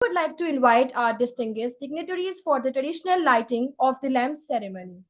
would like to invite our distinguished dignitaries for the traditional lighting of the lamp ceremony.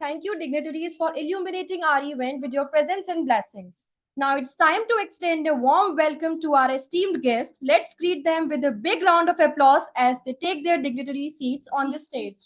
Thank you, dignitaries, for illuminating our event with your presence and blessings. Now it's time to extend a warm welcome to our esteemed guests. Let's greet them with a big round of applause as they take their dignitary seats on the stage.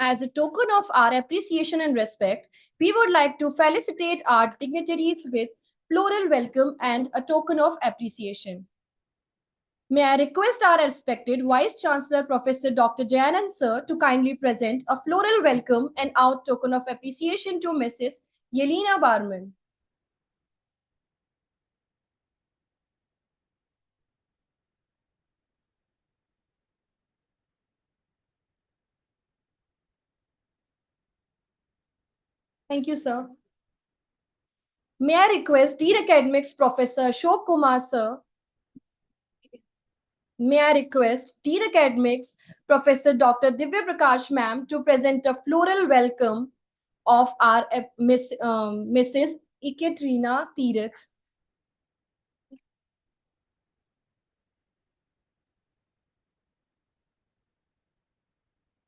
As a token of our appreciation and respect, we would like to felicitate our dignitaries with floral welcome and a token of appreciation. May I request our respected Vice Chancellor Professor Dr. Jayanand Sir to kindly present a floral welcome and out token of appreciation to Mrs. Yelena Barman. Thank you, sir. May I request Dean Academics Professor Ashok Kumar Sir. May I request Dean Academics Professor Dr. Divya Prakash Ma'am to present a floral welcome of our Mrs. Ekaterina Tirath.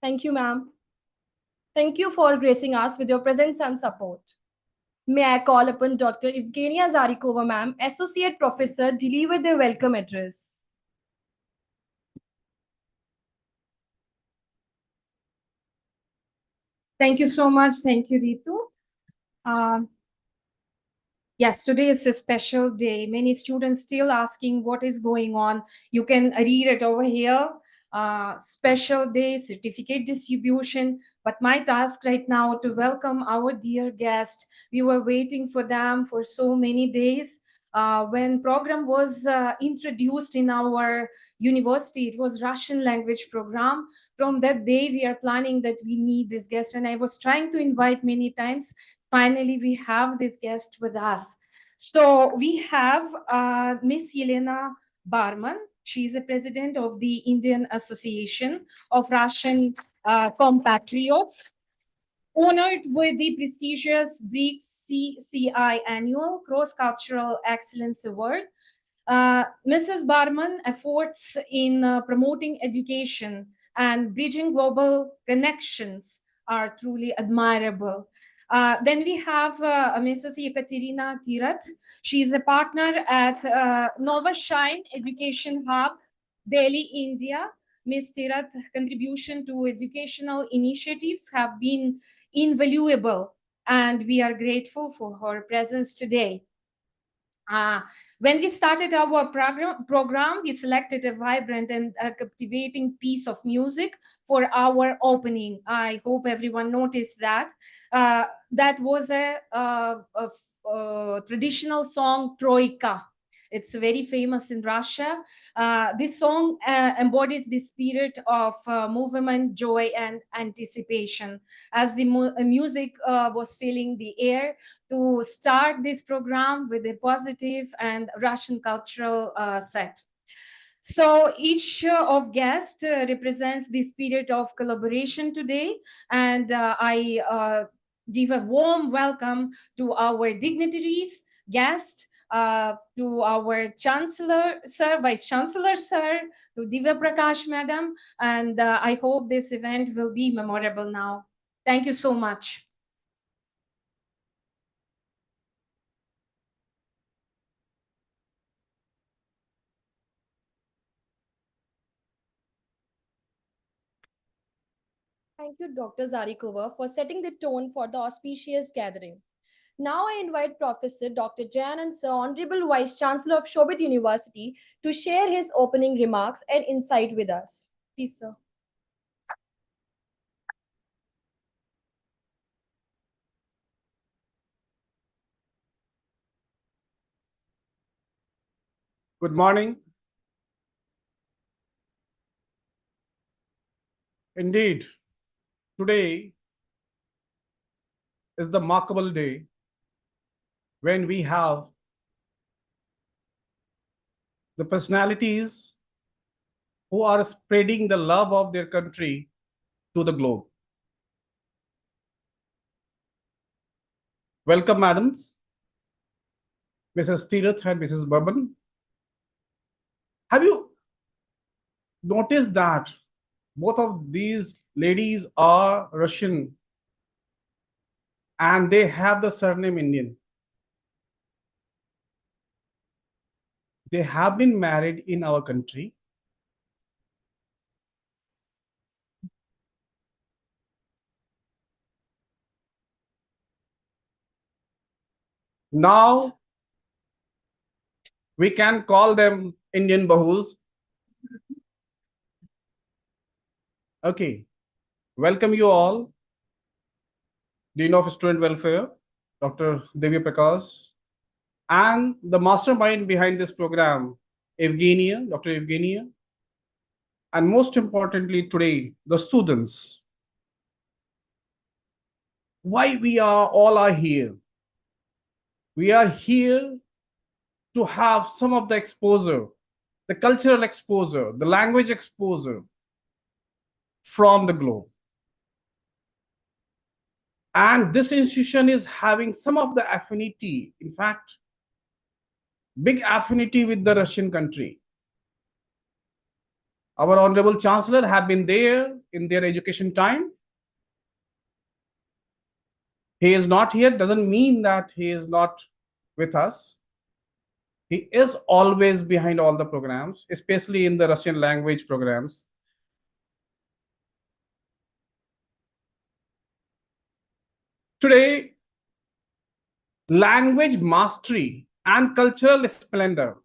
Thank you, ma'am. Thank you for gracing us with your presence and support. May I call upon Dr. Evgenia Zarikova, ma'am, Associate Professor, deliver the welcome address. Thank you so much. Thank you, Ritu. Yes, today is a special day. Many students still asking what is going on. You can read it over here. Special day certificate distribution. But my task right now to welcome our dear guest. We were waiting for them for so many days. When program was introduced in our university, it was Russian language program. From that day, we are planning that we need this guest, and I was trying to invite many times. Finally, we have this guest with us. So we have Miss Yelena Barman. She is a president of the Indian Association of Russian Compatriots, honored with the prestigious BRICS CCI Annual Cross Cultural Excellence Award. Mrs. Barman efforts in promoting education and bridging global connections are truly admirable. Then we have Mrs. Yekaterina Tirat. She is a partner at Nova Shine Education Hub, Delhi, India. Ms. Tirat's contribution to educational initiatives have been invaluable, and we are grateful for her presence today. Uh, when we started our program, we selected a vibrant and captivating piece of music for our opening. I hope everyone noticed that. That was a traditional song, Troika. It's very famous in Russia. This song embodies the spirit of movement, joy, and anticipation. As the music was filling the air, to start this program with a positive and Russian cultural set. So each of guests represents the spirit of collaboration today, and I give a warm welcome to our dignitaries, guests, to our Chancellor, Sir, Vice Chancellor, Sir, to Divya Prakash, Madam, and I hope this event will be memorable now. Thank you so much. Thank you, Dr. Zarikova, for setting the tone for the auspicious gathering. Now I invite Professor Dr. Jayanand Sir, Honorable Vice Chancellor of Shobhit University, to share his opening remarks and insight with us. Please, sir. Good morning. Indeed, today is the remarkable day when we have the personalities who are spreading the love of their country to the globe. Welcome, madams, Mrs. Tirath and Mrs. Burban. Have you noticed that both of these ladies are Russian and they have the surname Indian? They have been married in our country. Now we can call them Indian Bahus. Okay, welcome you all. Dean of Student Welfare, Dr. Divya Prakash, and the mastermind behind this program, Evgenia, Dr. Evgenia, and most importantly today, the students. Why we are all are here? We are here to have some of the exposure, the cultural exposure, the language exposure from the globe. And this institution is having some of the affinity, in fact, big affinity with the Russian country. Our Honorable Chancellor have been there in their education time. He is not here, doesn't mean that he is not with us. He is always behind all the programs, especially in the Russian language programs. Today, language mastery and cultural splendor.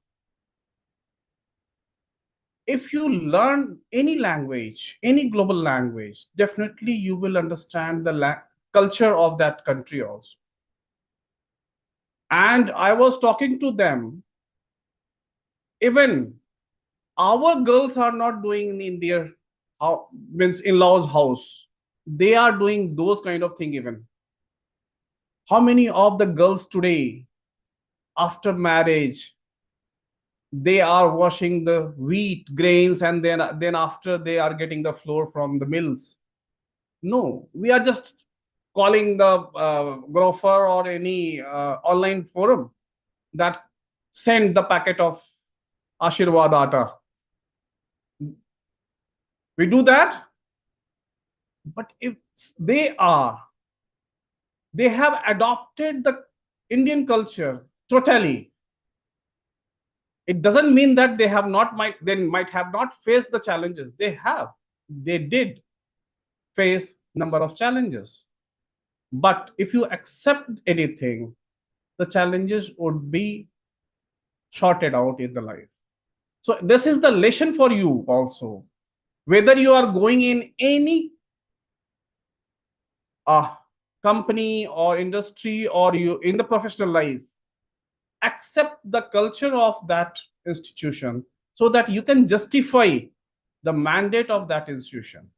If you learn any language, any global language, definitely you will understand the culture of that country also. And I was talking to them, even our girls are not doing in their means in-laws house. They are doing those kind of thing even. How many of the girls today after marriage they are washing the wheat grains, and then after they are getting the flour from the mills? No, we are just calling the grofer or any online forum that send the packet of Ashirwad atta. We do that. But if they are, they have adopted the Indian culture totally. It doesn't mean that they might have not faced the challenges. They did face number of challenges. But if you accept anything, the challenges would be sorted out in the life. So this is the lesson for you also. Whether you are going in any uh, company or industry, or you in the professional life, accept the culture of that institution so that you can justify the mandate of that institution.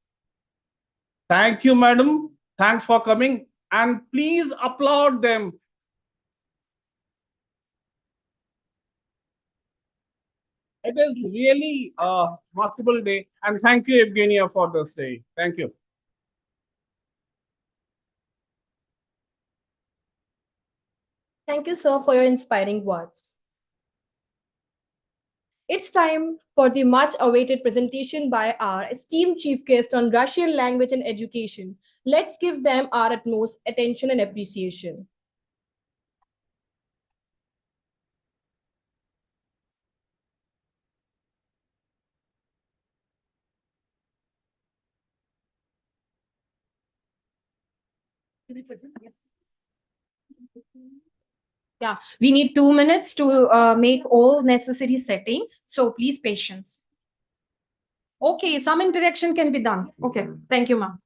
Thank you, madam. Thanks for coming. And please applaud them. It is really a remarkable day. And thank you, Evgenia, for this day. Thank you. Thank you, sir, for your inspiring words. It's time for the much awaited presentation by our esteemed chief guest on Russian language and education. Let's give them our utmost attention and appreciation. Yeah, we need 2 minutes to make all necessary settings. So please patience. Okay, some interaction can be done. Okay, thank you, ma'am.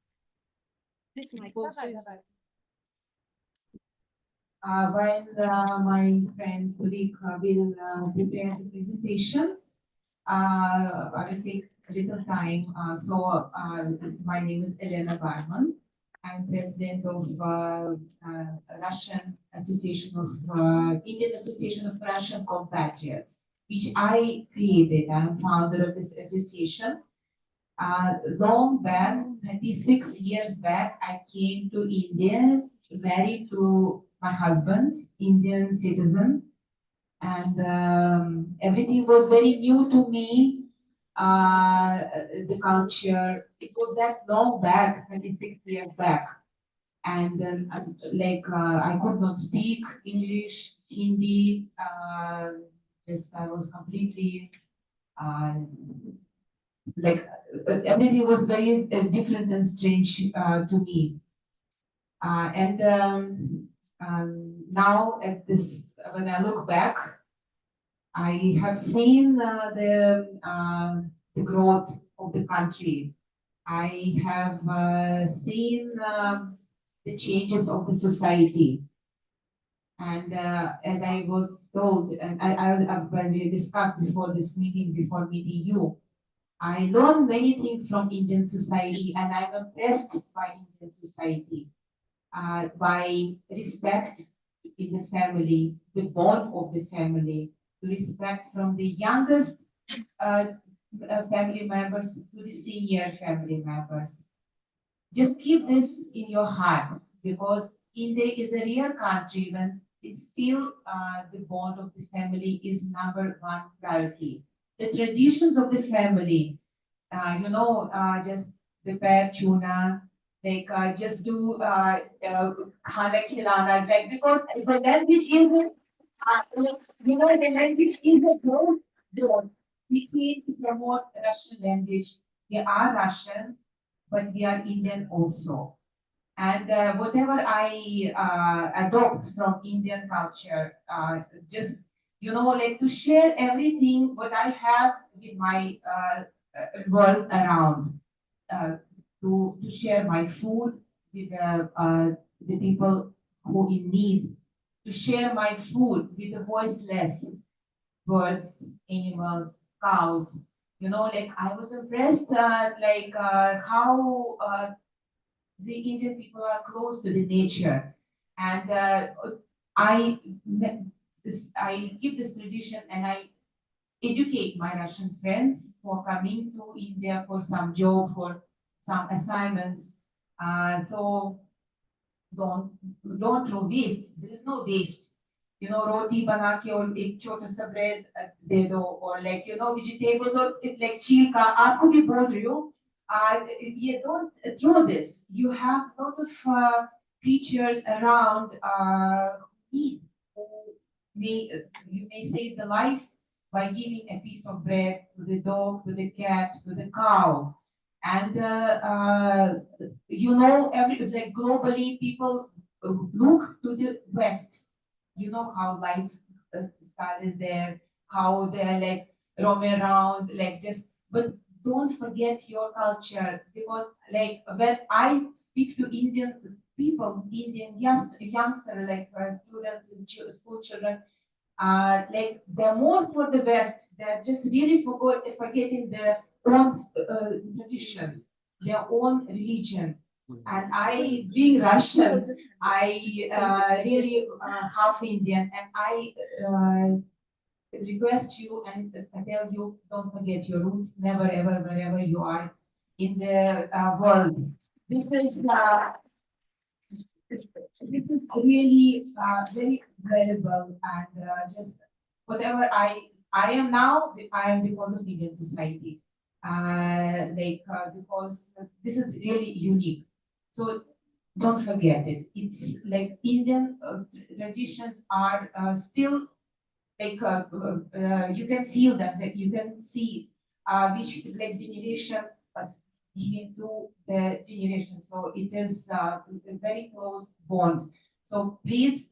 This mic also is. While my friend colleague will prepare the presentation, I will take a little time. My name is Elena Barman. I'm president of Russian Association of Indian Association of Russian Compatriots, which I created. I'm founder of this association. Long back, 36 years back, I came to India, married to my husband, Indian citizen, and everything was very new to me. The culture, it was that long back, 36 years back. And I could not speak English, Hindi, just I was completely uh, like everything was very different and strange to me. Now at this, when I look back, I have seen the growth of the country. I have seen the changes of the society. And as I was told, and when we discussed before this meeting, before meeting you, I learned many things from Indian society, and I'm impressed by Indian society, by respect in the family, the bond of the family, respect from the youngest uh, family members to the senior family members. Just keep this in your heart, because India is a real country when it's still the bond of the family is number one priority. The traditions of the family, just prepare tuna, just do khana khilana, like because the language is, the language is a growth zone. We need to promote Russian language. We are Russian, but we are Indian also. And whatever I adopt from Indian culture, just like to share everything what I have with my world around, uh, to share my food with the people who in need, to share my food with the voiceless birds, animals, cows. Like I was impressed, how the Indian people are close to the nature, and I I keep this tradition and I educate my Russian friends for coming to India for some job, for some assignments. So don't don't throw waste. There is no waste. Roti bana ke और एक छोटा सा bread दे दो, or like vegetables, or like chilka. आपको भी बोल रही हूँ. You don't throw this. You have lots of creatures around. Need who you may save the life by giving a piece of bread to the dog, to the cat, to the cow. And every like globally, people look to the West. How life style is there, how they're like roam around, like just. But don't forget your culture, because like when I speak to Indian people, Indian youngster, like students and school children, like they're more for the West. They're just really forgetting their own traditions, their own religion. And I, being Russian, I really half Indian, and I request you and tell you, don't forget your roots, never ever, wherever you are in the world. This is this is really very valuable, and just whatever I am now, I am because of Indian society. Because this is really unique. So don't forget it. It's like Indian traditions are still like you can feel them, that you can see which like generation was giving to the generation. So it is a very close bond. So please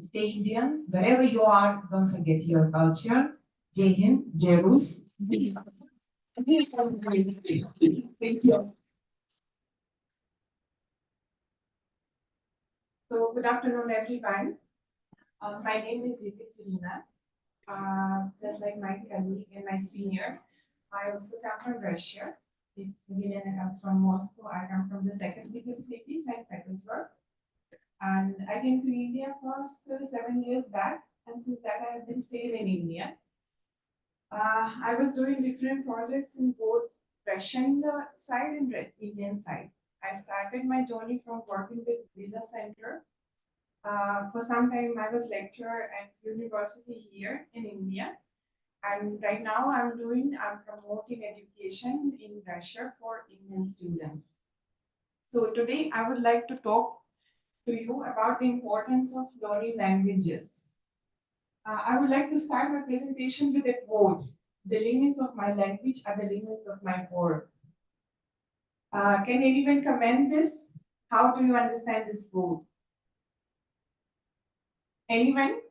stay Indian wherever you are. Don't forget your culture. Jai Hind, Jai Rus. Thank you. So, good afternoon, everyone. My name is Serena. Just like my colleague and my senior, I also come from Russia. If Milena comes from Moscow, I come from the second biggest city, St. Petersburg. And I came to India first 7 years back, and since that I have been staying in India. I was doing different projects in both Russian side and Indian side. I started my journey from working with Visa Center. For some time, I was lecturer at university here in India. And right now I'm promoting education in Russia for Indian students. So today I would like to talk to you about the importance of learning languages. I would like to start my presentation with a quote. The limits of my language are the limits of my word. Can anyone comment this? How do you understand this quote? Anyone?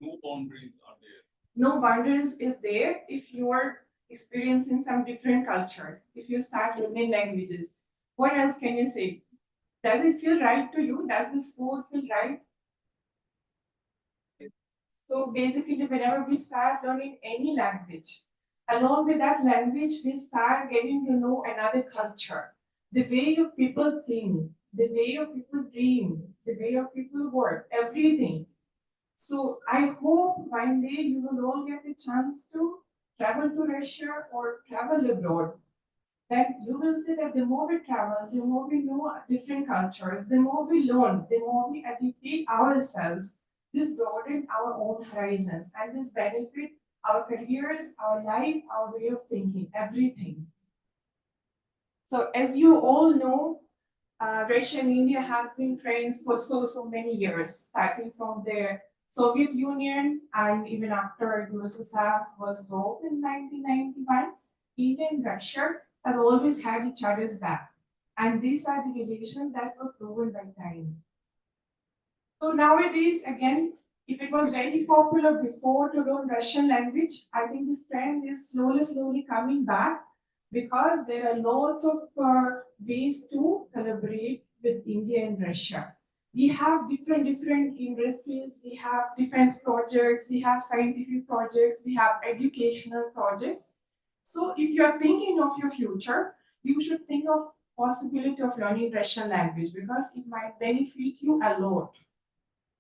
No boundaries are there. No boundaries is there if you are experiencing some different culture, if you start learning languages. What else can you say? Does it feel right to you? Does this quote feel right? So basically, whenever we start learning any language, along with that language, we start getting to know another culture, the way your people think, the way your people dream, the way your people work, everything. So I hope one day you will all get a chance to travel to Russia or travel abroad. That you will see that the more we travel, the more we know different cultures, the more we learn, the more we educate ourselves. This broaden our own horizons and this benefit our careers, our life, our way of thinking, everything. So as you all know, Russia and India has been friends for so many years, starting from the Soviet Union and even after USSR was broke in 1991, India and Russia has always had each other's back. And these are the relations that were proven by time. So nowadays, again, if it was very popular before to learn Russian language, I think this trend is slowly coming back because there are lots of ways to collaborate with India and Russia. We have different industries, we have defense projects, we have scientific projects, we have educational projects. So if you are thinking of your future, you should think of possibility of learning Russian language because it might benefit you a lot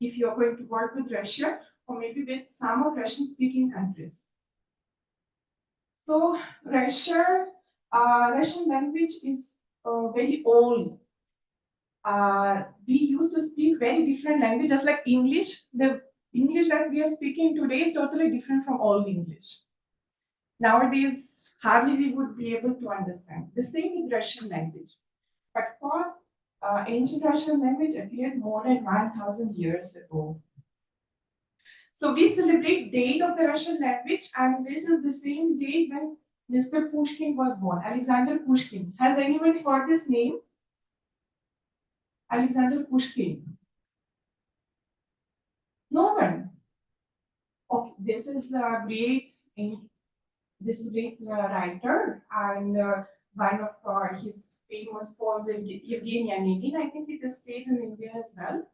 if you're going to work with Russia or maybe with some of Russian speaking countries. So Russian language is very old. We used to speak very different languages like English. The English that we are speaking today is totally different from old English. Nowadays, hardly we would be able to understand. The same with Russian language. But first, ancient Russian language appeared more than 1,000 years ago. So we celebrate date of the Russian language, and this is the same day when Mr. Pushkin was born, Alexander Pushkin. Has anyone heard this name? Alexander Pushkin. No one. Okay, this is a great, writer, and one of his famous poems, Evgeny Onegin. I think it is staged in India as well.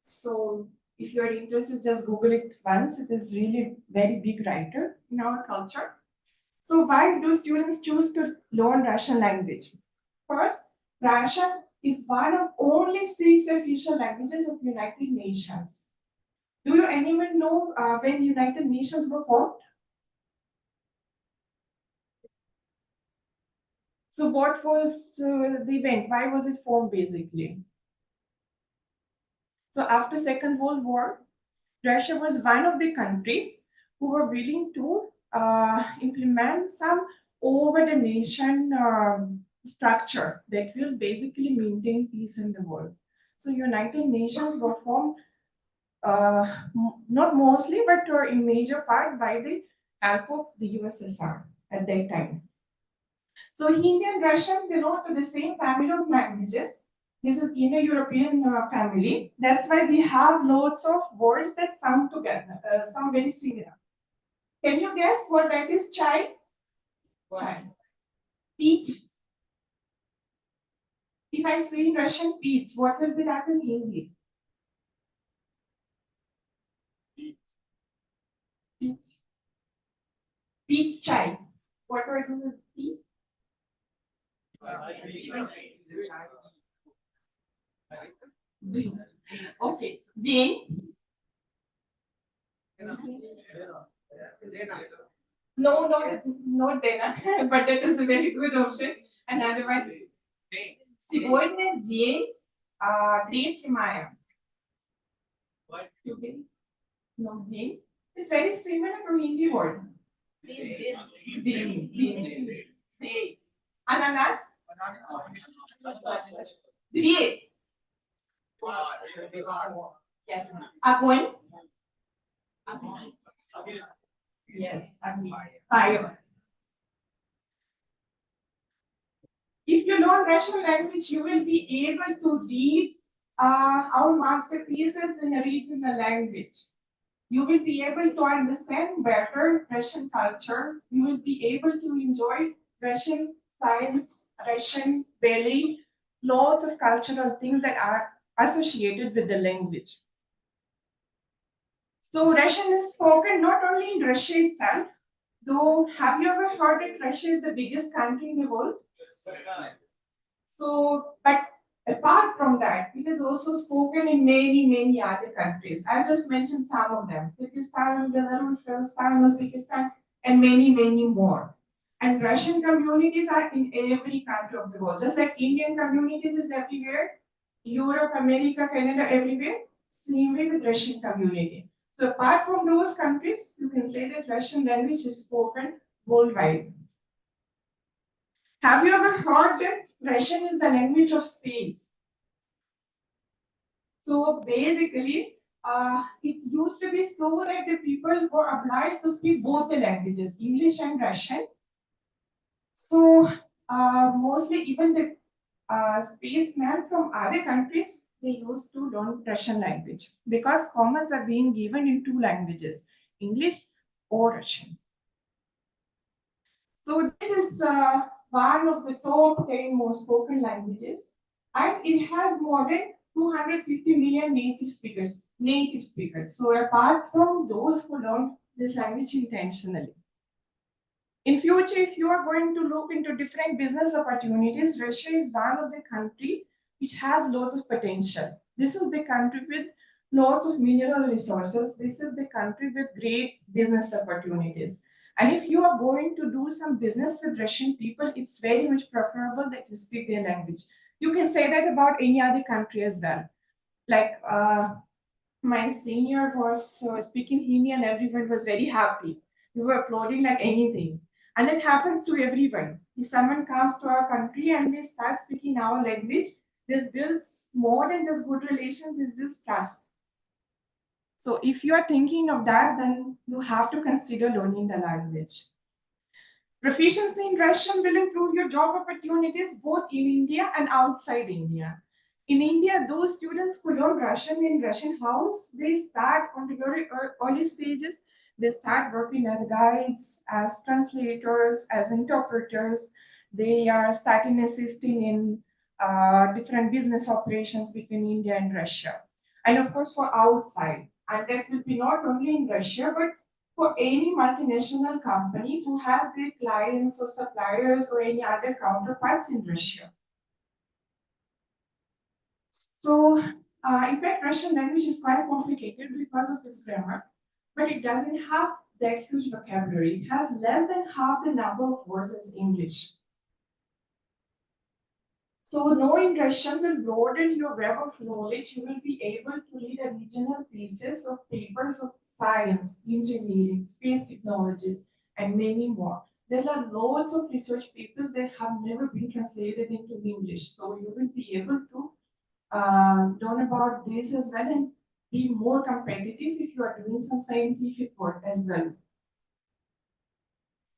So if you are interested, just Google it once. It is really very big writer in our culture. So why do students choose to learn Russian language? First, Russian is one of only 6 official languages of United Nations. Do you anyone know when United Nations were formed? So what was the event? Why was it formed basically? So after Second World War, Russia was one of the countries who were willing to implement some over the nation structure that will basically maintain peace in the world. So United Nations were formed not mostly, but in major part by the help of the USSR at that time. So Hindi and Russian belong to the same family of languages. This is Indo-European family. That's why we have lots of words that sound together, sound very similar. Can you guess what that is? Chai? Chai. Peach. If I say in Russian peach, what will be that in Hindi? Peach. Peach chai. What will it be? Okay. Jane? No, not Dana, but that is a very good option. Another one. Сегодня день 3 мая. No, день. It's very similar to Hindi word. Din. Ananas. Две. Yes. Огонь. Yes. Fire. If you learn Russian language, you will be able to read our masterpieces in a regional language. You will be able to understand better Russian culture. You will be able to enjoy Russian science, Russian ballet, lots of cultural things that are associated with the language. So Russian is spoken not only in Russia itself, though have you ever heard that Russia is the biggest country in the world? So, but apart from that, it is also spoken in many other countries. I just mentioned some of them: Pakistan, Belarus, Kazakhstan, Uzbekistan, and many more. And Russian communities are in every country of the world, just like Indian communities is everywhere, Europe, America, Canada, everywhere. Same way with Russian community. So apart from those countries, you can say that Russian language is spoken worldwide. Have you ever heard that Russian is the language of space? So basically, it used to be so that the people were obliged to speak both the languages, English and Russian. So mostly even the spacemen from other countries, they used to learn Russian language because comments are being given in 2 languages, English or Russian. So this is one of the top 10 most spoken languages, and it has more than 250 million native speakers. Native speakers. So apart from those who learn this language intentionally. In future, if you are going to look into different business opportunities, Russia is one of the country which has lots of potential. This is the country with lots of mineral resources. This is the country with great business opportunities. And if you are going to do some business with Russian people, it's very much preferable that you speak their language. You can say that about any other country as well. Like my senior was speaking Hindi and everyone was very happy. We were applauding like anything. And it happens to everyone. If someone comes to our country and they start speaking our language, this builds more than just good relations, this builds trust. So if you are thinking of that, then you have to consider learning the language. Proficiency in Russian will improve your job opportunities both in India and outside India. In India, those students who learn Russian in Russian house, they start on the very early stages. They start working as guides, as translators, as interpreters. They are starting assisting in different business operations between India and Russia. And of course, for outside, and that will be not only in Russia, but for any multinational company who has their clients or suppliers or any other counterparts in Russia. So, in fact, Russian language is quite complicated because of its grammar, but it doesn't have that huge vocabulary. It has less than half the number of words as English. So knowing Russian will broaden your web of knowledge. You will be able to read a regional pieces of papers of science, engineering, space technologies, and many more. There are loads of research papers that have never been translated into English. So you will be able to learn about this as well and be more competitive if you are doing some scientific work as well.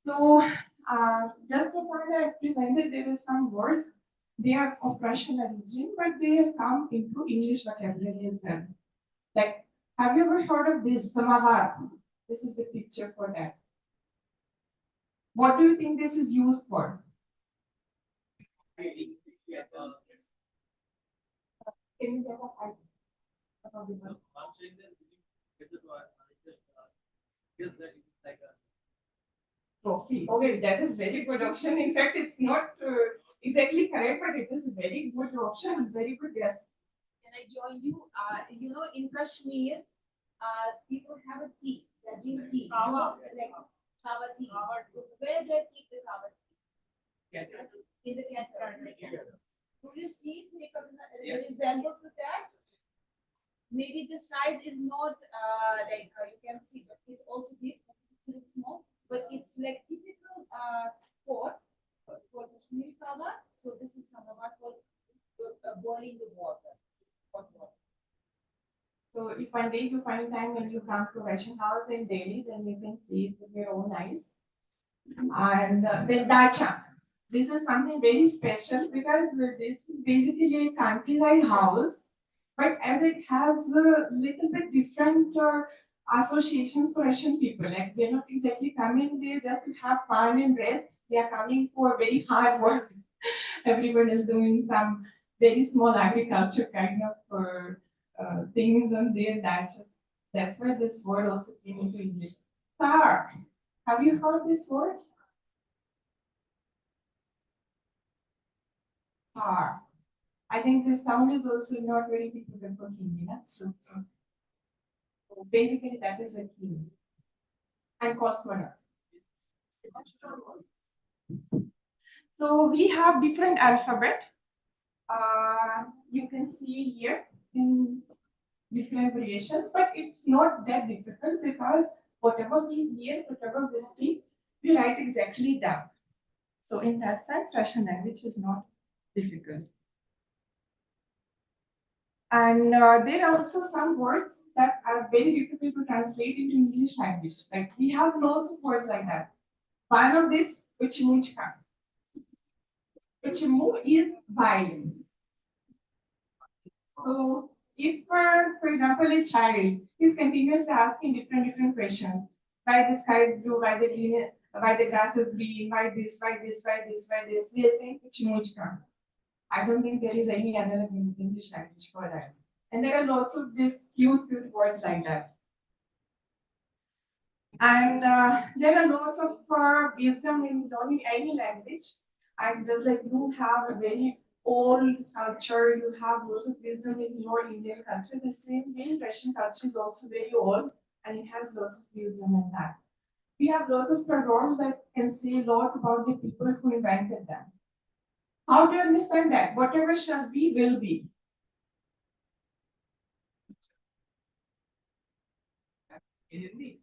So just before I presented, there is some words. They are of Russian origin, but they have come into English vocabulary as well. Like, have you ever heard of this samovar? This is the picture for that. What do you think this is used for? Can you get a height? Trophy. Okay, that is very good option. In fact, it's not exactly correct, but it is a very good option. Very good guess. Can I join you? In Kashmir, people have a tea. They drink tea. Like kawa tea. Where do they keep the kawa tea? In the kettle. Could you see the resemble to that? Maybe the size is not you can see, but it's also big, it's small, but it's like typical pot for Kashmiri kawa. So this is samovar for boiling the water. Hot water. So if one day you find time when you come to Russian house in Delhi, then you can see it with your own eyes. And then dacha. This is something very special because this is basically a countryside house, but as it has a little bit different associations for Russian people. Like they're not exactly coming there just to have fun and rest. They are coming for very hard work. Everyone is doing some very small agriculture kind of things on their dachas. That's why this word also came into English. Tar. Have you heard this word? Tar. I think this sound is also not very typical for Hindi. So basically, that is a key. And cosmonaut. So we have different alphabet. You can see here in different variations, but it's not that difficult because whatever we hear, whatever we speak, we write exactly that. So in that sense, Russian language is not difficult. And there are also some words that are very difficult to translate into English language. Like we have lots of words like that. One of this, uchimuchka. Uchimu is violin. So if, for example, a child is continuously asking different questions, why the sky is blue, why the green, why the grass is green, why this, why this, why this, why this, we are saying uchimuchka. I don't think there is any other English language for that. And there are lots of these cute, cute words like that. And there are lots of wisdom in learning any language. And just like you have a very old culture, you have lots of wisdom in your Indian culture. The same way, Russian culture is also very old and it has lots of wisdom in that. We have lots of proverbs that can say a lot about the people who invented them. How do you understand that? Whatever shall be, will be. In Hindi,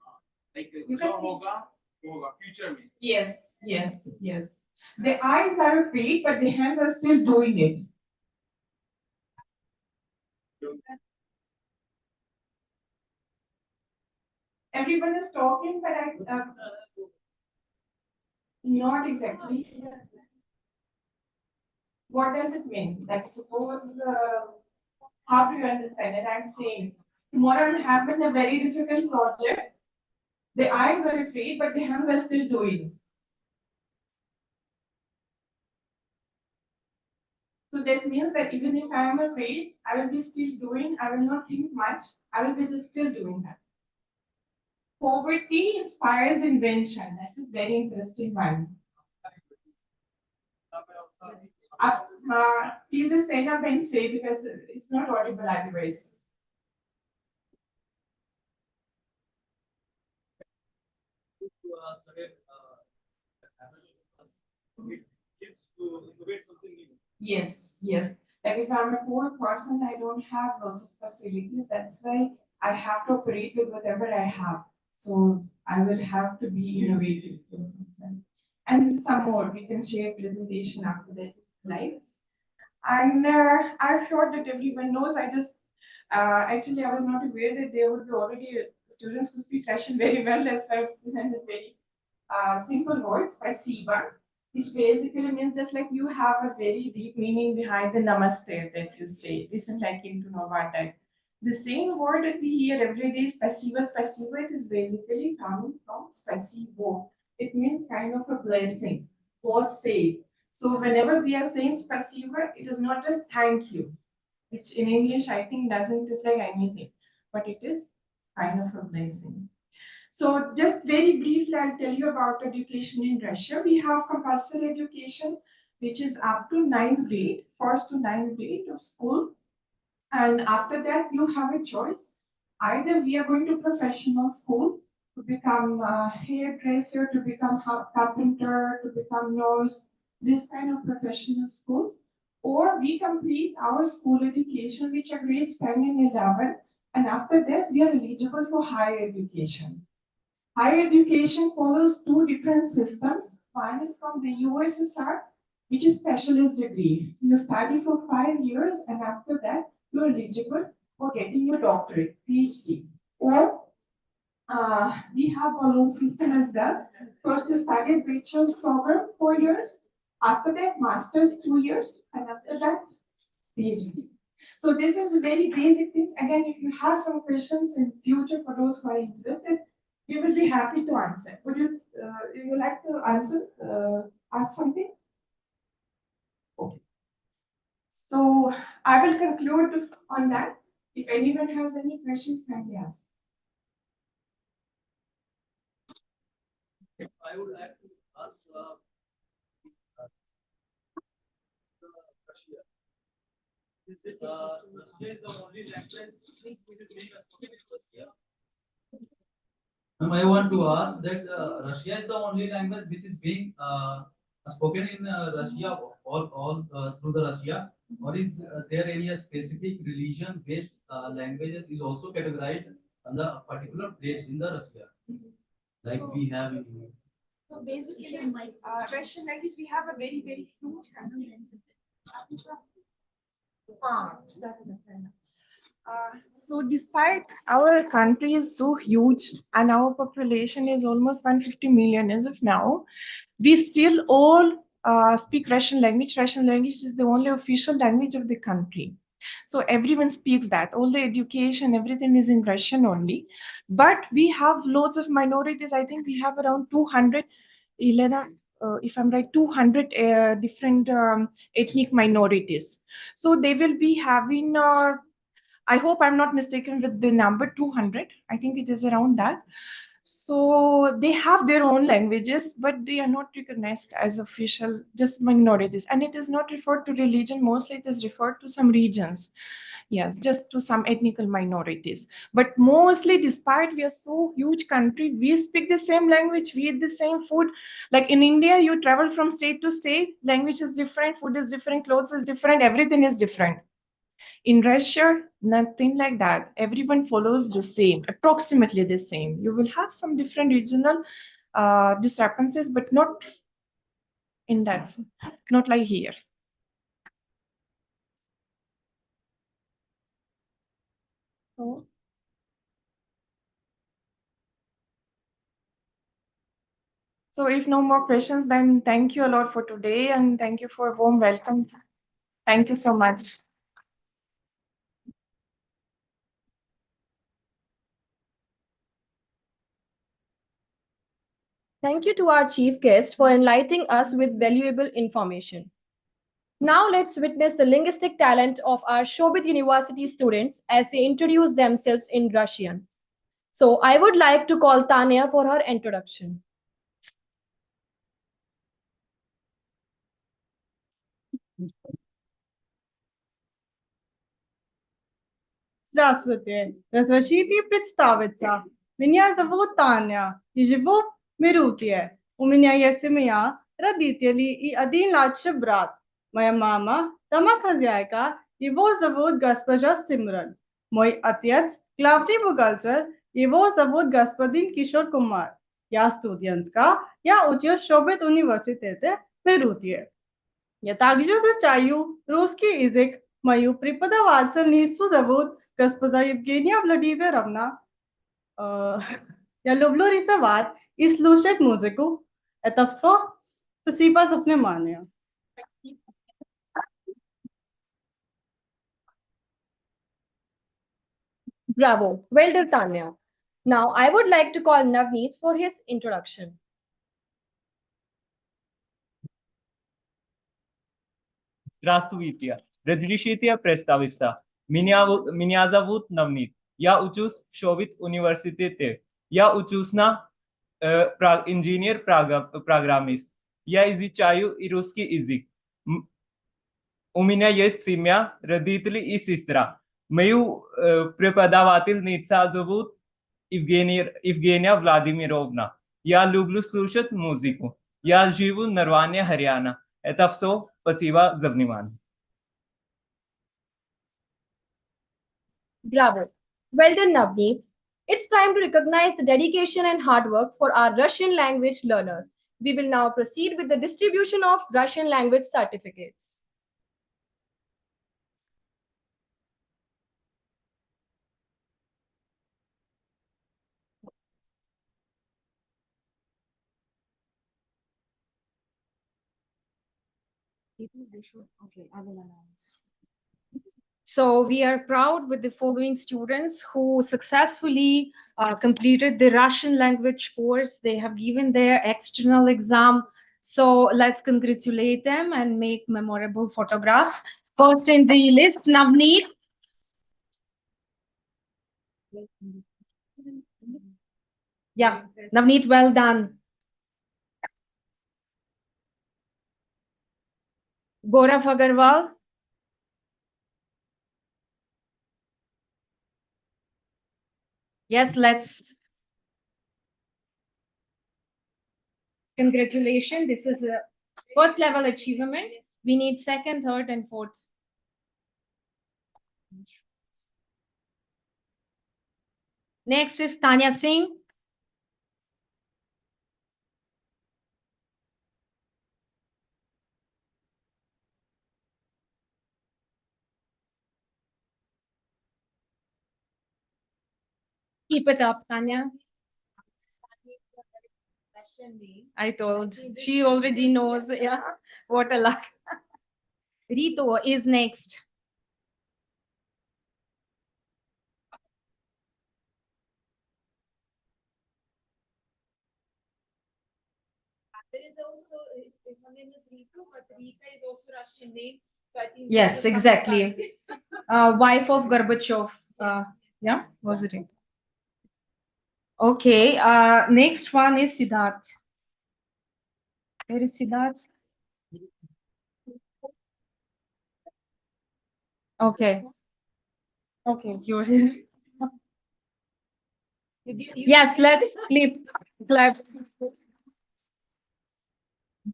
like You जो can होगा वो होगा future में. Yes, yes, yes. The eyes are afraid, but the hands are still doing it. Everyone is talking, but not exactly. What does it mean? Like suppose, how do you understand it? I'm saying tomorrow I'm having a very difficult project. The eyes are afraid, but the hands are still doing. So that means that even if I am afraid, I will be still doing. I will not think much. I will be just still doing that. Poverty inspires invention. That is very interesting one. Please just stand up and say because it's not audible otherwise. It gives to innovate something new. Yes, yes. Like if I'm a poor person, I don't have lots of facilities. That's why I have to operate with whatever I have. So I will have to be innovative in some sense. And some more, we can share presentation after that live. And I've heard that everyone knows. Actually, I was not aware that there would be already students who speak Russian very well. That's why I presented very simple words by Siva, which basically means just like you have a very deep meaning behind the namaste that you say. Recently, I came to know about that. The same word that we hear every day, spasiba, spasiba, it is basically coming from spasibo. It means kind of a blessing. God save. So whenever we are saying spasiba, it is not just thank you, which in English I think doesn't reflect anything, but it is kind of a blessing. So just very briefly, I'll tell you about education in Russia. We have compulsory education, which is up to ninth grade, first to ninth grade of school. And after that, you have a choice. Either we are going to professional school to become a hairdresser, to become carpenter, to become nurse, this kind of professional schools, or we complete our school education, which are grades 10 and 11, and after that, we are eligible for higher education. Higher education follows two different systems. One is from the USSR, which is specialist degree. You study for 5 years, and after that, you're eligible for getting your doctorate, PhD. Or we have our own system as well. First, you study bachelor's program 4 years. After that, master's 2 years, and after that, PhD. So this is very basic things. Again, if you have some questions in future for those who are interested, we will be happy to answer. You like to answer, ask something? Okay. So I will conclude on that. If anyone has any questions, kindly ask. I would like to ask Russia. Russia is the only language which is being spoken in Russia? I want to ask that Russia is the only language which is being spoken in Russia all through the Russia, or is there any specific religion-based languages is also categorized on the particular place in the Russia, like we have in India? So basically, Russian language, we have a very, very huge country. That is fair enough. So despite our country is so huge and our population is almost 150 million as of now, we still all speak Russian language. Russian language is the only official language of the country. So everyone speaks that. All the education, everything is in Russian only. But we have loads of minorities. I think we have around 200. Elena, if I'm right, 200 different ethnic minorities. So they will be having, I hope I'm not mistaken with the number 200. I think it is around that. So they have their own languages, but they are not recognized as official, just minorities. And it is not referred to religion, mostly it is referred to some regions. Yes, just to some ethnical minorities. But mostly, despite we are so huge country, we speak the same language, we eat the same food. Like in India, you travel from state to state, language is different, food is different, clothes is different, everything is different. In Russia, nothing like that. Everyone follows the same, approximately the same. You will have some different regional discrepancies, but not in that, not like here. So, so if no more questions, then thank you a lot for today and thank you for a warm welcome. Thank you so much. Thank you to our chief guest for enlightening us with valuable information. Now let's witness the linguistic talent of our Shobhit University students as they introduce themselves in Russian. So I would like to call Tanya for her introduction. Здравствуйте. Разрешите представиться. Меня зовут Таня и живу в Мируте. У меня есть семья, родители и один младший брат. Моя мама домохозяйка, его зовут госпожа Симран. Мой отец главный бухгалтер, его зовут господин Кишор Кумар. Я студентка, я учусь в Шобит университете в Мируте. Я также изучаю русский язык. Мою преподавательницу зовут госпожа Евгения Владимировна. Я люблю рисовать и слушать музыку. Это все. Спасибо за внимание. Bravo. Well done, Tanya. Now I would like to call Navneet for his introduction. Здравствуйте. Разрешите представиться. Меня зовут Навнит. Я учусь в Шобит университете. Я учусь на инженер-программист. Я изучаю и русский язык. У меня есть семья, родители и сестра. Мою преподавательница зовут Евгения Владимировна. Я люблю слушать музыку. Я живу в Нарване, Харьяна. Это все. Спасибо за внимание. Bravo. Well done, Navneet. It's time to recognize the dedication and hard work for our Russian language learners. We will now proceed with the distribution of Russian language certificates. Okay, I will announce. So we are proud with the following students who successfully completed the Russian language course. They have given their external exam. So let's congratulate them and make memorable photographs. First in the list, Navneet. Yeah, Navneet, well done. Gaurav Agarwal. Yes, let's. Congratulations. This is a first level achievement. We need second, third, and fourth. Next is Tanya Singh. Keep it up, Tanya. I told. She already knows. Yeah. What a luck. Rito is next. There is also Her name is Ritu, but Rita is also Russian name. So I think Yes, exactly. Wife of Gorbachev. Yeah, was it? Okay. Next one is Siddharth. Where is Siddharth? Okay. Okay, you're here. Yes, let's clap.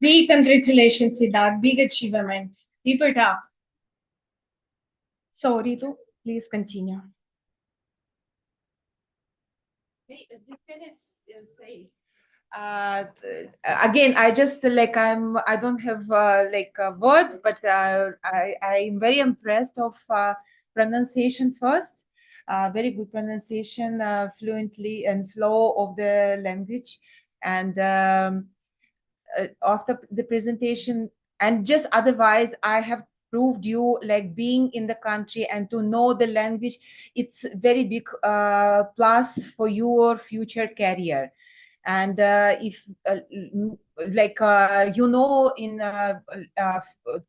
Big congratulations, Siddharth. Big achievement. Keep it up. So, Ritu, please continue. Say. Again, I just like I don't have words, but I'm very impressed of pronunciation first. Very good pronunciation, fluently and flow of the language, and after the presentation, and just otherwise, I have proved you like being in the country and to know the language. It's very big plus for your future career. And if in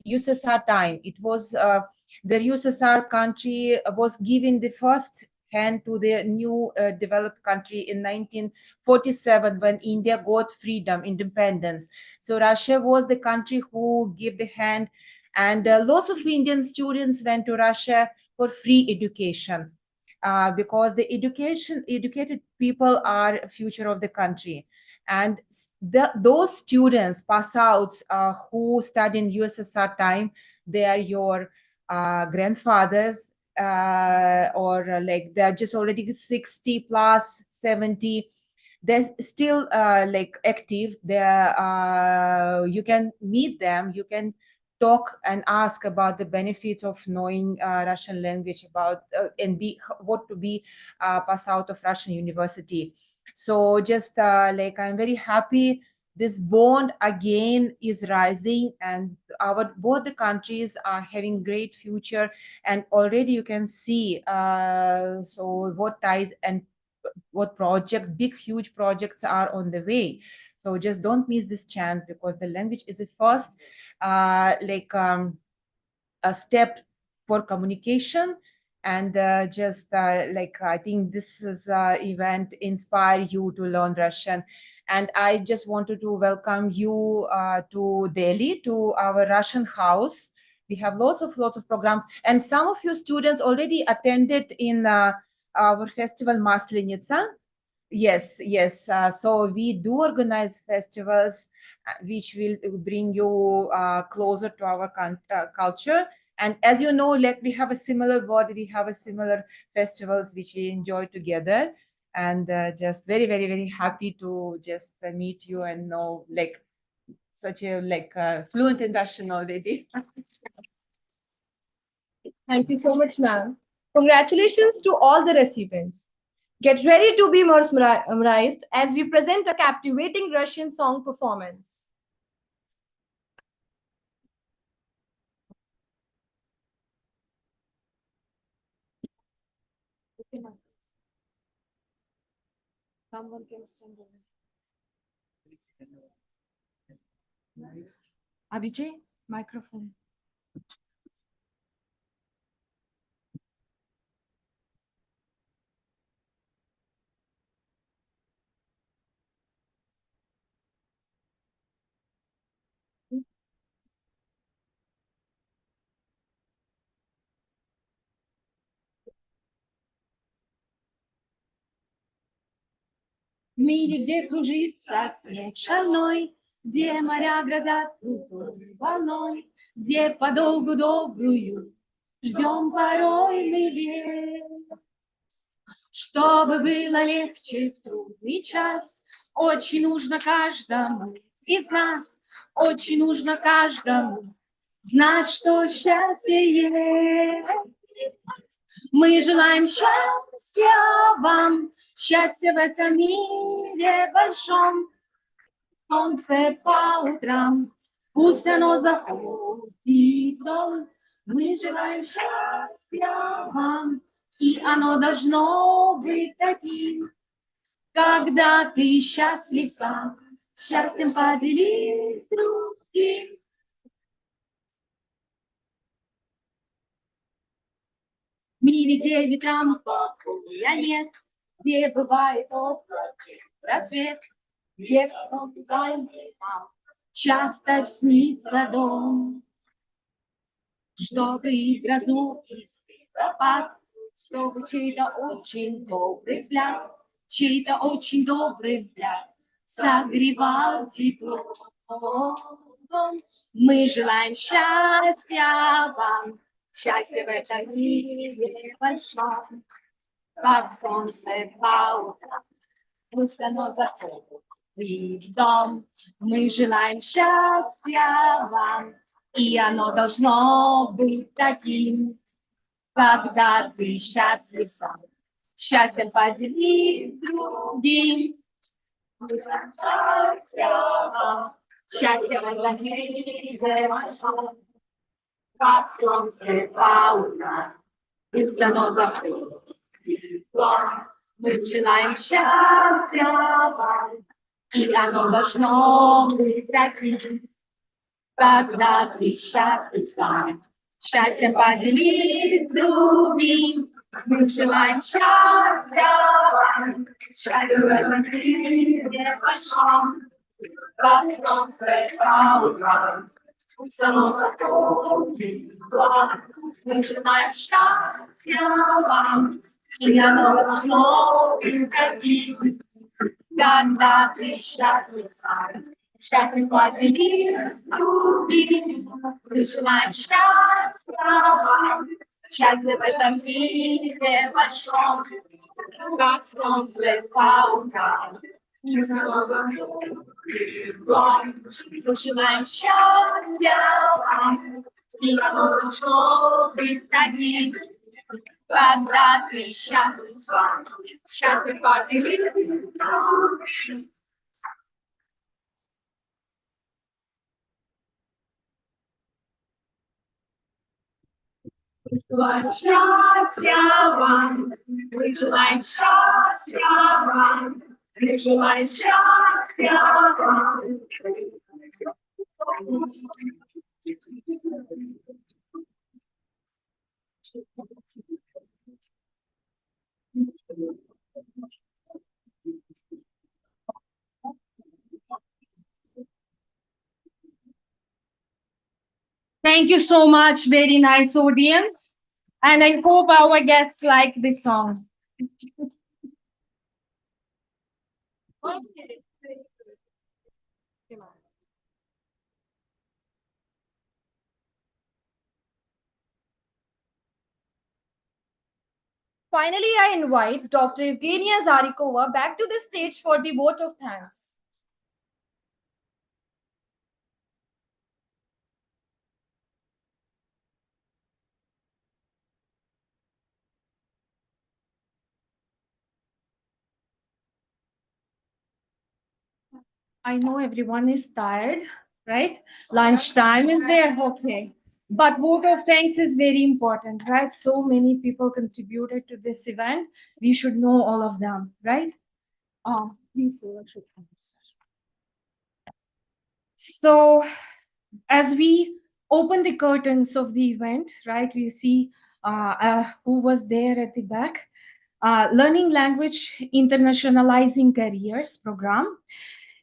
USSR time, it was the USSR country was giving the first hand to the new developed country in 1947 when India got freedom, independence. So Russia was the country who gave the hand, and lots of Indian students went to Russia for free education. Because the educated people are future of the country, and those students pass outs who study in USSR time, they are your grandfathers, or like they're just already 60 plus 70. They're still active. They're you can meet them, you can talk and ask about the benefits of knowing Russian language, about and be what to be passed out of Russian university. So just I'm very happy this bond again is rising, and our both the countries are having great future, and already you can see so what ties and what project, big huge projects are on the way. So just don't miss this chance, because the language is the first a step for communication. And I think this is event inspire you to learn Russian. And I just wanted to welcome you to Delhi, to our Russian house. We have lots of programs, and some of your students already attended in our festival Maslenitsa. Yes, yes. So we do organize festivals which will bring you closer to our culture. And as you know, like we have a similar word, we have a similar festivals which we enjoy together. And just very, very, very happy to just meet you and know like such a fluent in Russian already. Thank you so much, ma'am. Congratulations to all the recipients. Get ready to be mesmerized as we present a captivating Russian song performance. Someone can stand over. Abhijay, microphone. В мире, где кружится снег шальной, где моря грозят крутой волной, где подолгу добрую ждем порой мы весть. Чтобы было легче в трудный час, очень нужно каждому из нас, очень нужно каждому знать, что счастье есть. Мы желаем счастья вам, счастья в этом мире большом. Солнце по утрам, пусть оно заходит в дом. Мы желаем счастья вам, и оно должно быть таким. Когда ты счастлив сам, счастьем поделись с другим. В мире, где ветрам покоя нет, где бывает облачный рассвет, где нам часто снится дом, чтобы и грозу, и снегопад, чтобы чей-то очень добрый взгляд, чей-то очень добрый взгляд согревал тепло. Мы желаем счастья вам, счастья в этом мире большом, как солнце по утрам, пусть оно заходит в дом. Мы желаем счастья вам, и оно должно быть таким, когда ты счастлив сам, счастьем поделись с другим. Мы желаем счастья вам, счастья в этом мире большом, как солнце по утрам, пусть оно заходит в дом. Мы желаем счастья вам, и оно должно быть таким, когда ты счастлив сам, счастьем поделись с другим. Мы желаем счастья вам, счастья в этом мире большом, как солнце по утрам, пусть оно заходит в дом. Мы желаем счастья вам, и оно должно быть таким, когда ты счастлив сам, счастлив поделись с другим. Мы желаем счастья вам, счастья в этом мире большом, как солнце по утрам, пусть оно заходит в дом. Мы желаем счастья вам, и оно должно быть таким, когда ты счастлив сам, счастлив поделись с другим. Желаем счастья вам, мы желаем счастья вам, мы желаем счастья вам. Thank you so much, very nice audience. And I hope our guests like this song. Finally, I invite Dr. Evgenia Zarikova back to the stage for the vote of thanks. I know everyone is tired, right? Lunchtime is there, okay. But vote of thanks is very important, right? So many people contributed to this event. We should know all of them, right? Please go ahead. So as we open the curtains of the event, right, we see who was there at the back. Learning Language Internationalizing Careers program.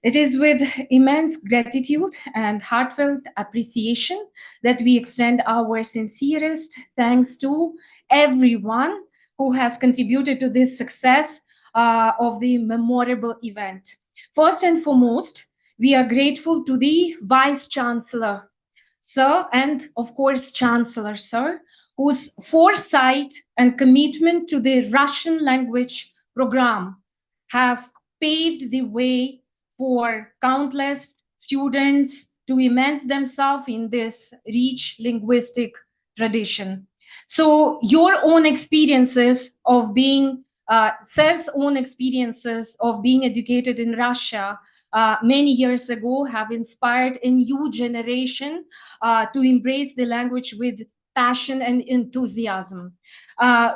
It is with immense gratitude and heartfelt appreciation that we extend our sincerest thanks to everyone who has contributed to this success of the memorable event. First and foremost, we are grateful to the Vice Chancellor, Sir, and of course, Chancellor, Sir, whose foresight and commitment to the Russian language program have paved the way for countless students to immerse themselves in this rich linguistic tradition. So your own experiences of being, Sir's own experiences of being educated in Russia many years ago have inspired a new generation to embrace the language with passion and enthusiasm.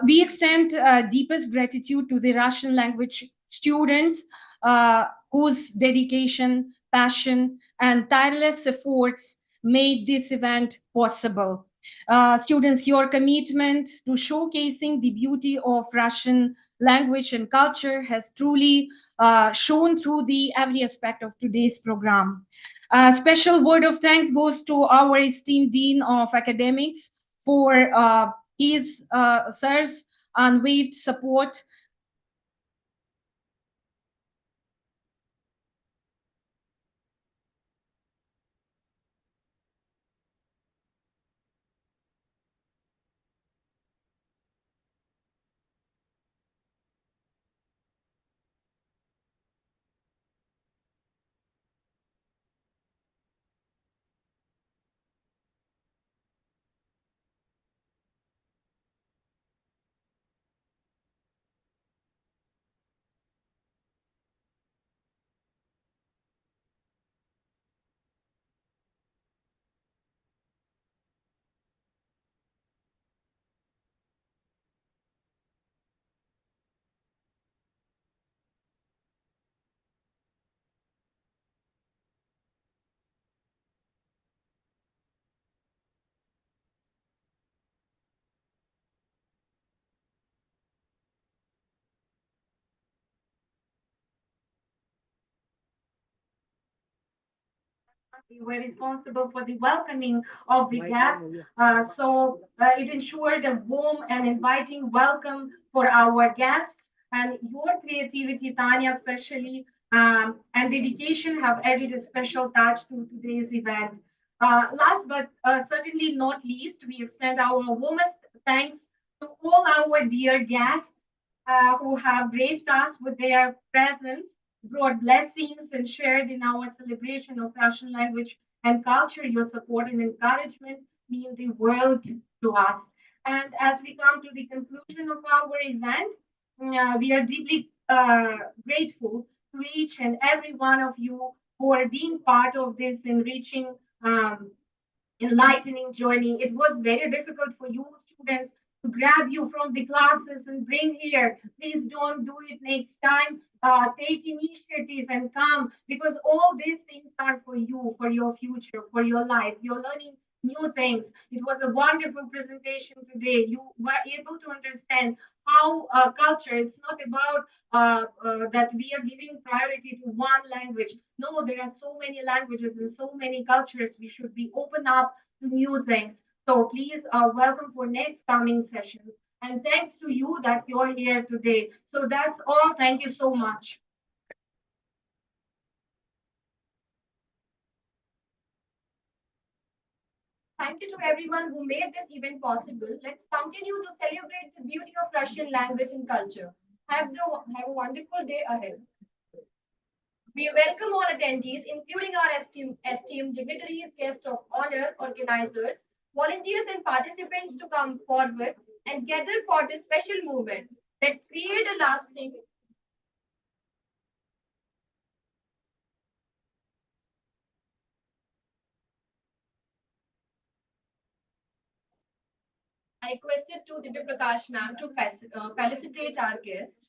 We extend deepest gratitude to the Russian language students whose dedication passion, and tireless efforts made this event possible. Students, your commitment to showcasing the beauty of Russian language and culture has truly shown through the every aspect of today's program. A special word of thanks goes to our esteemed Dean of Academics for his sir's unwavering support. We were responsible for the welcoming of the guests. It ensured a warm and inviting welcome for our guests. And your creativity, Tanya, especially, and dedication have added a special touch to today's event. Last but certainly not least, we extend our warmest thanks to all our dear guests who have graced us with their presence, brought blessings, and shared in our celebration of Russian language and culture. Your support and encouragement mean the world to us. And as we come to the conclusion of our event, we are deeply grateful to each and every one of you for being part of this enriching enlightening journey. It was very difficult for you students to grab you from the classes and bring here. Please don't do it next time. Take initiative and come because all these things are for you, for your future, for your life. You're learning new things. It was a wonderful presentation today. You were able to understand how culture, it's not about that we are giving priority to one language. No, there are so many languages and so many cultures. We should be open up to new things. So please welcome for next coming sessions. And thanks to you that you're here today. So that's all. Thank you so much. Thank you to everyone who made this event possible. Let's continue to celebrate the beauty of Russian language and culture. Have a wonderful day ahead. We welcome all attendees, including our esteemed dignitaries, guests of honor, organizers, volunteers, and participants to come forward and gather for this special movement. Let's create a lasting. I requested to Divya Prakash ma'am to felicitate our guest.